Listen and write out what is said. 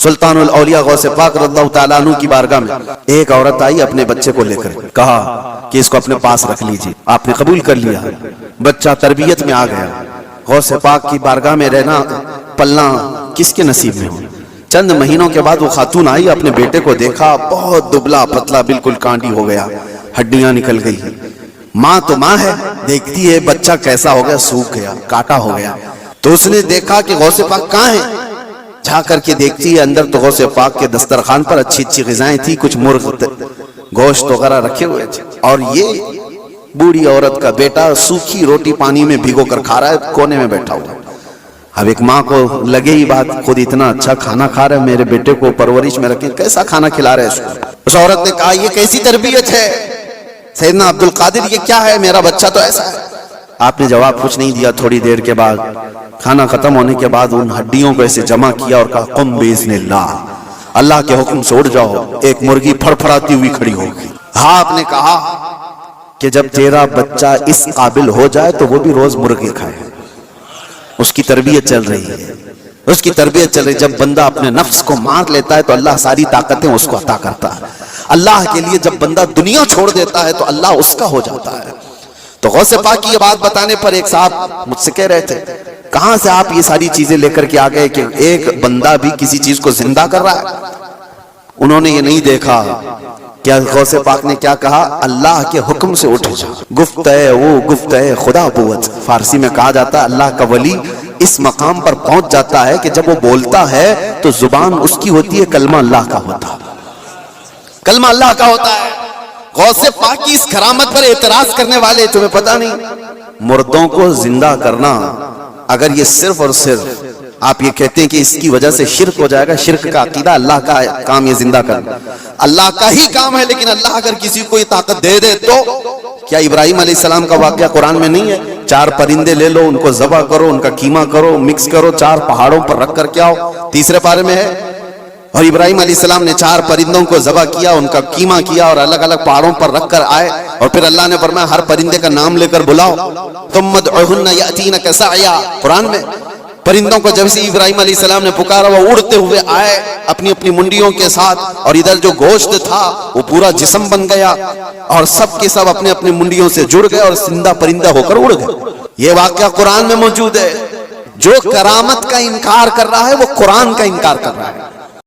سلطان الاولیاء غوث پاک رضی اللہ تعالیٰ عنہ کی بارگاہ میں ایک عورت آئی اپنے بچے کو لے کر، کہا کہ اس کو اپنے پاس رکھ لیجیے۔ آپ نے قبول کر لیا، بچہ تربیت میں آ گیا۔ غوث پاک کی بارگاہ میں رہنا پلنا کس کے نصیب میں ہو؟ چند مہینوں کے بعد وہ خاتون آئی، اپنے بیٹے کو دیکھا، بہت دبلا پتلا، بالکل کانٹی ہو گیا، ہڈیاں نکل گئی۔ ماں تو ماں ہے، دیکھتی ہے بچہ کیسا ہو گیا، سوکھ گیا، کاٹا ہو گیا۔ تو اس نے دیکھا کہ غوث پاک کہاں ہے، جا کر کے دیکھتی ہے اندر تو غوث پاک کے دسترخوان پر اچھی اچھی غذائیں تھی، کچھ مرغ گوشت وغیرہ رکھے ہوئے تھے، اور یہ بوڑھی عورت کا بیٹا سوکھی روٹی پانی میں بھگو کر کھا رہا ہے، کونے میں بیٹھا ہوا۔ اب ایک ماں کو لگے ہی بات، خود اتنا اچھا کھانا کھا رہا ہے، میرے بیٹے کو پرورش میں رکھیں، کیسا کھانا کھلا رہے ہیں اس عورت نے کہا یہ کیسی تربیت ہے سیدنا عبد القادر، یہ کیا ہے، میرا بچہ تو ایسا ہے۔ آپ نے جواب کچھ نہیں دیا۔ تھوڑی دیر کے بعد کھانا ختم ہونے کے بعد ان ہڈیوں کو ایسے جمع کیا اور کہا قم باذن اللہ، اللہ کے حکم سے اڑ جاؤ۔ ایک مرغی پھڑ پھڑاتی ہوئی کھڑی ہو گئی۔ ہاں آپ نے کہا کہ جب تیرا بچہ اس قابل ہو جائے تو وہ بھی روز مرغی کھائے۔ اس کی تربیت چل رہی ہے، اس کی تربیت چل رہی ہے۔ جب بندہ اپنے نفس کو مار لیتا ہے تو اللہ ساری طاقتیں اس کو عطا کرتا ہے۔ اللہ کے لیے جب بندہ دنیا چھوڑ دیتا ہے تو اللہ اس کا ہو جاتا ہے۔ تو غوث پاک کی یہ بات بتانے پر ایک صاحب مجھ سے کہہ رہے تھے کہاں سے آپ یہ ساری چیزیں لے کر کے آ گئے کہ ایک بندہ بھی کسی چیز کو زندہ کر رہا ہے؟ انہوں نے یہ نہیں دیکھا کیا غوث پاک نے کیا کہا، اللہ کے حکم سے اٹھ جا۔ گفت ہے وہ گفت ہے خدا بوت، فارسی میں کہا جاتا ہے اللہ کا ولی اس مقام پر پہنچ جاتا ہے کہ جب وہ بولتا ہے تو زبان اس کی ہوتی ہے، کلمہ اللہ کا ہوتا ہے، کلمہ اللہ کا ہوتا ہے۔ غوث پاک کی اس کرامت پر اعتراض کرنے والے، تمہیں پتہ نہیں مردوں کو زندہ کرنا، اگر یہ صرف اور صرف آپ یہ کہتے ہیں کہ اس کی وجہ سے شرک ہو جائے گا، شرک کا عقیدہ، اللہ کا کام یہ زندہ کرنا اللہ کا ہی کام ہے، لیکن اللہ اگر کسی کو یہ طاقت دے دے تو کیا ابراہیم علیہ السلام کا واقعہ قرآن میں نہیں ہے؟ 4 پرندے لے لو، ان کو ذبح کرو، ان کا قیمہ کرو، مکس کرو، 4 پہاڑوں پر رکھ کر کے آؤ، 3 پارے میں ہے۔ اور ابراہیم علیہ السلام نے 4 پرندوں کو ذبح کیا، ان کا قیمہ کیا اور الگ الگ پہاڑوں پر رکھ کر آئے، اور پھر اللہ نے فرمایا ہر پرندے کا نام لے کر بلاؤ، ثم ادعوهن یاتینک سعیا۔ قرآن میں پرندوں کو جب سے ابراہیم علیہ السلام نے پکارا وہ اڑتے ہوئے آئے اپنی اپنی منڈیوں کے ساتھ، اور ادھر جو گوشت تھا وہ پورا جسم بن گیا، اور سب کے سب اپنے اپنے منڈیوں سے جڑ گئے اور زندہ پرندہ ہو کر اڑ گئے۔ یہ واقعہ قرآن میں موجود ہے۔ جو کرامت کا انکار کر رہا ہے وہ قرآن کا انکار کر رہا ہے۔